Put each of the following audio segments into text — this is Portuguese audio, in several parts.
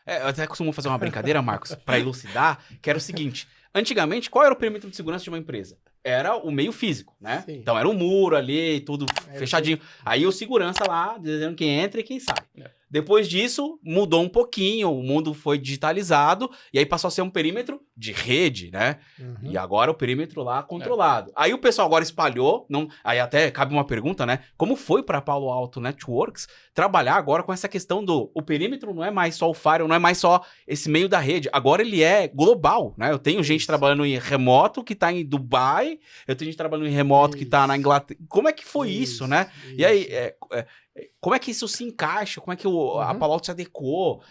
Eu até costumo fazer uma brincadeira, Marcos, para elucidar, que era o seguinte. Antigamente, qual era o perímetro de segurança de uma empresa? Era o meio físico, né? Sim. Então era um muro ali, tudo Era fechadinho. Aí o segurança lá, dizendo quem entra e quem sai. Depois disso, mudou um pouquinho, o mundo foi digitalizado, e aí passou a ser um perímetro de rede, né? E agora o perímetro lá controlado. Aí o pessoal agora espalhou, aí até cabe uma pergunta, né? Como foi para Palo Alto Networks trabalhar agora com essa questão o perímetro não é mais só o firewall, não é mais só esse meio da rede, agora ele é global, né? Eu tenho gente trabalhando em remoto que tá em Dubai, eu tenho gente trabalhando em remoto que tá na Inglaterra. Como é que foi isso, né? E aí, como é que isso se encaixa? Como é que a Palo Alto se adequou?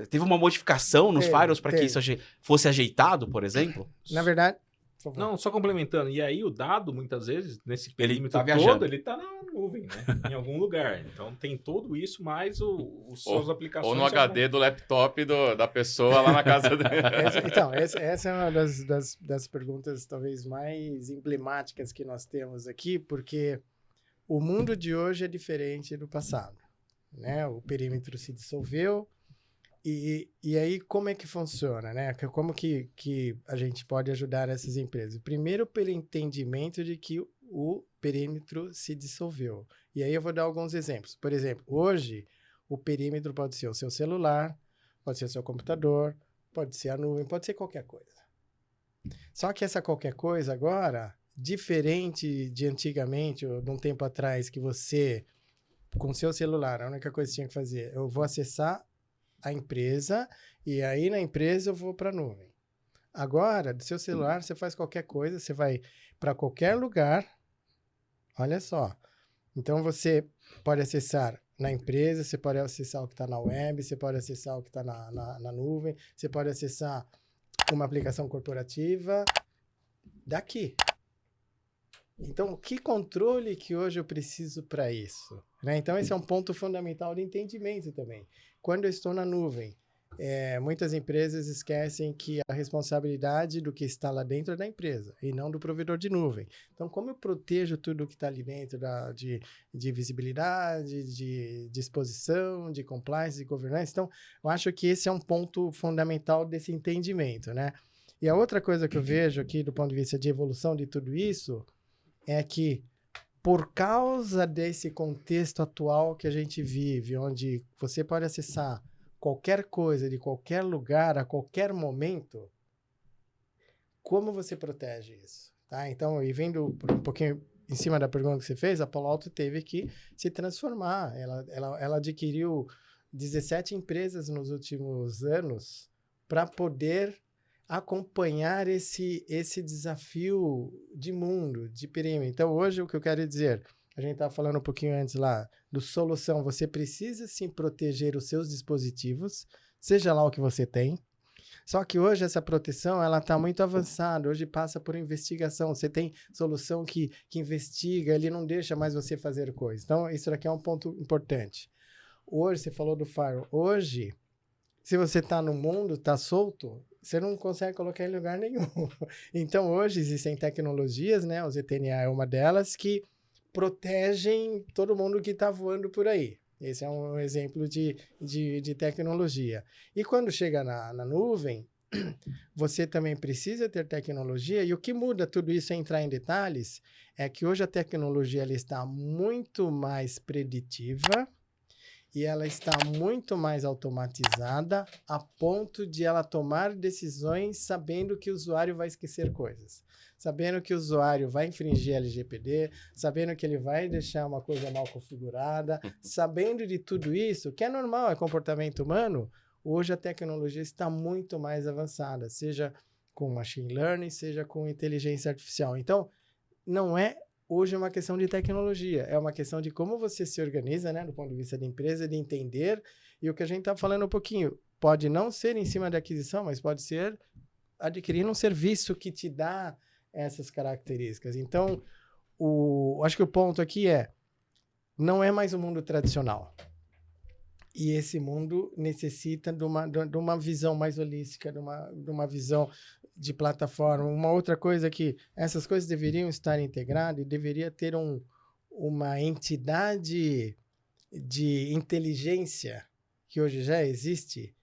Teve uma modificação nos firewalls para que isso fosse ajeitado, por exemplo? Na verdade... Não, só complementando. E aí o dado, muitas vezes, nesse perímetro tá viajando. todo, ele tá na nuvem, né? Em algum lugar. Então tem tudo isso, mais os suas aplicações. Ou no HD do laptop da pessoa lá na casa dele. Essa é uma das perguntas talvez mais emblemáticas que nós temos aqui, porque o mundo de hoje é diferente do passado, né? O perímetro se dissolveu, e aí como é que funciona, né? Como que a gente pode ajudar essas empresas? Primeiro, pelo entendimento de que o perímetro se dissolveu. E aí eu vou dar alguns exemplos. Por exemplo, hoje, o perímetro pode ser o seu celular, pode ser o seu computador, pode ser a nuvem, pode ser qualquer coisa. Só que essa qualquer coisa agora, diferente de antigamente, ou de um tempo atrás, que você, com seu celular, a única coisa que tinha que fazer, eu vou acessar a empresa, e aí na empresa eu vou para a nuvem. Agora, do seu celular, você faz qualquer coisa, você vai para qualquer lugar, olha só. Então, você pode acessar na empresa, você pode acessar o que está na web, você pode acessar o que está na nuvem, você pode acessar uma aplicação corporativa daqui. Então, que controle que hoje eu preciso para isso? Né? Então, esse é um ponto fundamental de entendimento também. Quando eu estou na nuvem, muitas empresas esquecem que a responsabilidade do que está lá dentro é da empresa e não do provedor de nuvem. Então, como eu protejo tudo que está ali dentro de visibilidade, de exposição, de compliance, de governança? Então, eu acho que esse é um ponto fundamental desse entendimento, né? E a outra coisa que eu vejo aqui do ponto de vista de evolução de tudo isso é que, por causa desse contexto atual que a gente vive, onde você pode acessar qualquer coisa de qualquer lugar, a qualquer momento, como você protege isso? Tá? Então, e vendo um pouquinho em cima da pergunta que você fez, a Palo Alto teve que se transformar. Ela adquiriu 17 empresas nos últimos anos para poder acompanhar esse desafio de mundo, de perímetro. Então, hoje, o que eu quero dizer, a gente estava falando um pouquinho antes lá, do solução, você precisa sim proteger os seus dispositivos, seja lá o que você tem, só que hoje essa proteção, ela está muito avançada, hoje passa por investigação, você tem solução que investiga, ele não deixa mais você fazer coisas. Então, isso daqui é um ponto importante. Hoje, você falou do firewall, hoje, se você está no mundo, está solto, você não consegue colocar em lugar nenhum. Então, hoje existem tecnologias, né? O ZTNA é uma delas, que protegem todo mundo que está voando por aí. Esse é um exemplo de tecnologia. E quando chega na nuvem, você também precisa ter tecnologia, e o que muda tudo isso, sem entrar em detalhes, é que hoje a tecnologia ela está muito mais preditiva, e ela está muito mais automatizada a ponto de ela tomar decisões sabendo que o usuário vai esquecer coisas. Sabendo que o usuário vai infringir LGPD, sabendo que ele vai deixar uma coisa mal configurada, sabendo de tudo isso, que é normal, é comportamento humano, hoje a tecnologia está muito mais avançada, seja com machine learning, seja com inteligência artificial. Então, não é hoje uma questão de tecnologia, é uma questão de como você se organiza, né, do ponto de vista da empresa, de entender, e o que a gente está falando um pouquinho, pode não ser em cima da aquisição, mas pode ser adquirindo um serviço que te dá essas características. Então, acho que o ponto aqui não é mais um mundo tradicional. E esse mundo necessita de uma visão mais holística, de uma visão de plataforma. Uma outra coisa que essas coisas deveriam estar integradas e deveria ter uma entidade de inteligência que hoje já existe,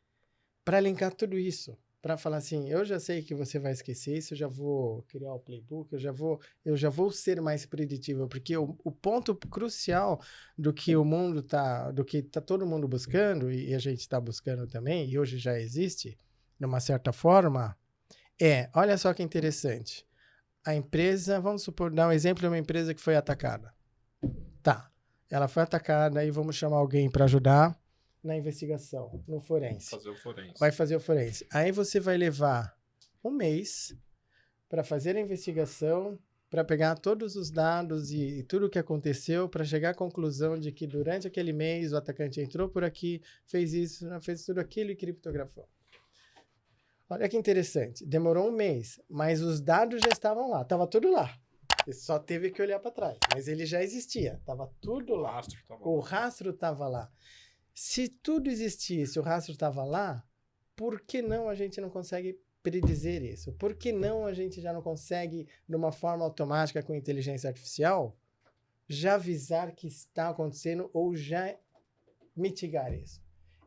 para linkar tudo isso, para falar assim, eu já sei que você vai esquecer isso, eu já vou criar o playbook, eu já vou ser mais preditivo, porque o ponto crucial do que o mundo do que tá todo mundo buscando, e a gente está buscando também, e hoje já existe, de uma certa forma, olha só que interessante, a empresa, vamos supor, dar um exemplo de uma empresa que foi atacada. Tá, ela foi atacada e vamos chamar alguém para ajudar na investigação, no forense. Vai fazer o forense. Aí você vai levar um mês para fazer a investigação, para pegar todos os dados e tudo o que aconteceu, para chegar à conclusão de que durante aquele mês o atacante entrou por aqui, fez isso, fez tudo aquilo e criptografou. Olha que interessante. Demorou um mês, mas os dados já estavam lá. Estava tudo lá. Ele só teve que olhar para trás. Mas ele já existia. Estava tudo lá. O rastro estava lá. Se tudo existisse, o rastro estava lá, por que não a gente não consegue predizer isso? Por que não a gente já não consegue, de uma forma automática com inteligência artificial, já avisar que está acontecendo ou já mitigar isso?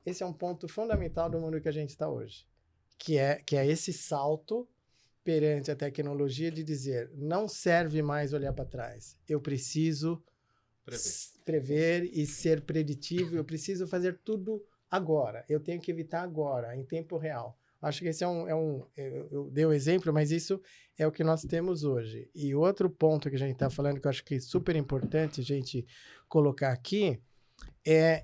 Esse é um ponto fundamental do mundo que a gente está hoje. Que é esse salto perante a tecnologia de dizer, não serve mais olhar para trás. Eu preciso prever e ser preditivo, eu preciso fazer tudo agora. Eu tenho que evitar agora, em tempo real. Acho que esse eu dei o exemplo, mas isso é o que nós temos hoje. E outro ponto que a gente está falando, que eu acho que é super importante a gente colocar aqui,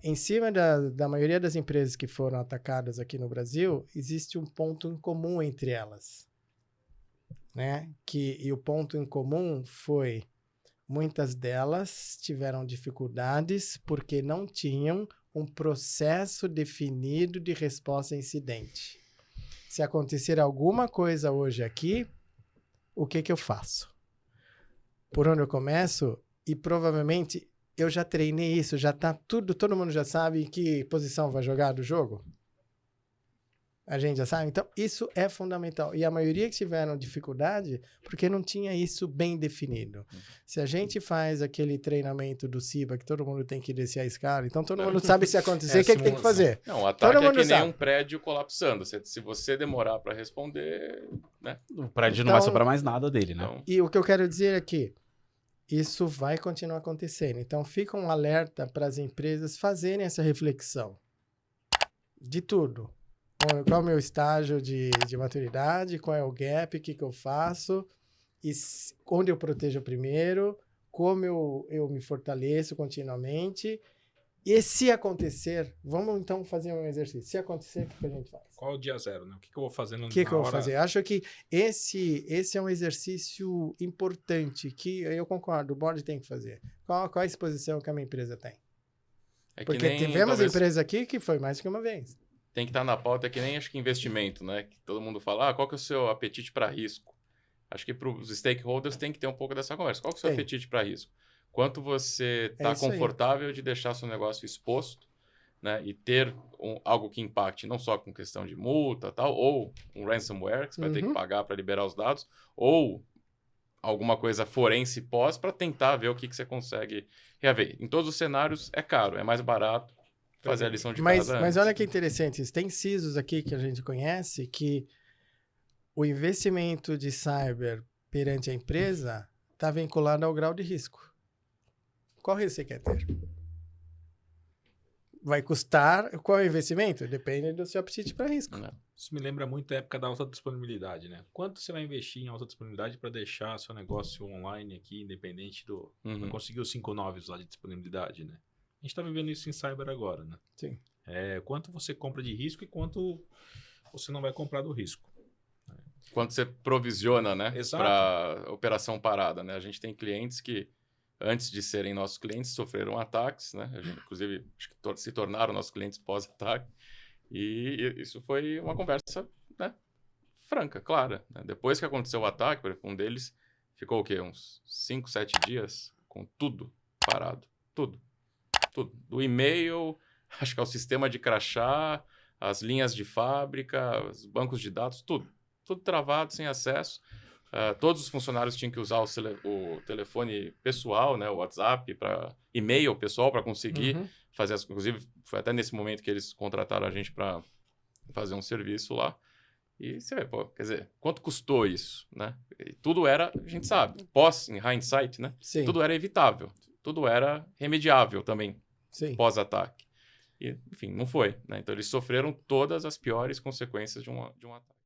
em cima da maioria das empresas que foram atacadas aqui no Brasil, existe um ponto em comum entre elas, né? E o ponto em comum foi, muitas delas tiveram dificuldades porque não tinham um processo definido de resposta a incidente. Se acontecer alguma coisa hoje aqui, o que eu faço? Por onde eu começo? E provavelmente eu já treinei isso, já tá tudo, todo mundo já sabe em que posição vai jogar do jogo? A gente já sabe? Então, isso é fundamental. E a maioria que tiveram dificuldade, porque não tinha isso bem definido. Se a gente faz aquele treinamento do CIBA, que todo mundo tem que descer a escala, então todo mundo sabe se acontecer, o que tem que fazer. Não, o ataque é que nem um prédio colapsando. Se você demorar para responder, né? O prédio não vai sobrar mais nada dele, né? Então, e o que eu quero dizer é que isso vai continuar acontecendo. Então, fica um alerta para as empresas fazerem essa reflexão de tudo. Qual é o meu estágio de maturidade? Qual é o gap? O que eu faço? E onde eu protejo primeiro? Como eu me fortaleço continuamente? E se acontecer, vamos então fazer um exercício. Se acontecer, o que a gente faz? Qual é o dia zero, né? O que eu vou fazer O que eu vou fazer? Acho que esse é um exercício importante que eu concordo, o board tem que fazer. Qual a exposição que a minha empresa tem? Porque tivemos empresas aqui que foi mais que uma vez. Tem que estar na pauta, é que nem acho que investimento, né? Que todo mundo fala, qual que é o seu apetite para risco? Acho que para os stakeholders tem que ter um pouco dessa conversa. Qual que é o seu apetite para risco? Quanto você está confortável de deixar seu negócio exposto, né? E ter algo que impacte não só com questão de multa, tal, ou um ransomware que você vai ter que pagar para liberar os dados, ou alguma coisa forense pós para tentar ver o que você consegue reaver. Em todos os cenários é caro, é mais barato fazer a lição de casa. Mas olha que interessante, tem CISOs aqui que a gente conhece que o investimento de cyber perante a empresa está vinculado ao grau de risco. Qual risco você quer ter? Vai custar... Qual é o investimento? Depende do seu apetite para risco. Isso me lembra muito a época da alta disponibilidade, né? Quanto você vai investir em alta disponibilidade para deixar seu negócio online aqui, independente do... Não conseguir os 5 noves lá de disponibilidade, né? A gente está vivendo isso em cyber agora, né? Sim. Quanto você compra de risco e quanto você não vai comprar do risco. Quanto você provisiona, né? Exato. Para operação parada, né? A gente tem clientes que, antes de serem nossos clientes, sofreram ataques, né? A gente, inclusive, acho que se tornaram nossos clientes pós-ataque. E isso foi uma conversa, né, franca, clara. Né? Depois que aconteceu o ataque, por exemplo, um deles ficou o quê? Uns 5, 7 dias com tudo parado. Tudo. Do e-mail, acho que ao sistema de crachá, as linhas de fábrica, os bancos de dados, tudo travado, sem acesso. Todos os funcionários tinham que usar o telefone pessoal, né, o WhatsApp, para e-mail pessoal para conseguir fazer inclusive, foi até nesse momento que eles contrataram a gente para fazer um serviço lá. E você vê, pô, quer dizer, quanto custou isso, né? E tudo era, a gente sabe, em hindsight, né? Sim. Tudo era evitável, tudo era remediável também, Sim. pós-ataque. E, enfim, não foi, né? Então eles sofreram todas as piores consequências de um ataque.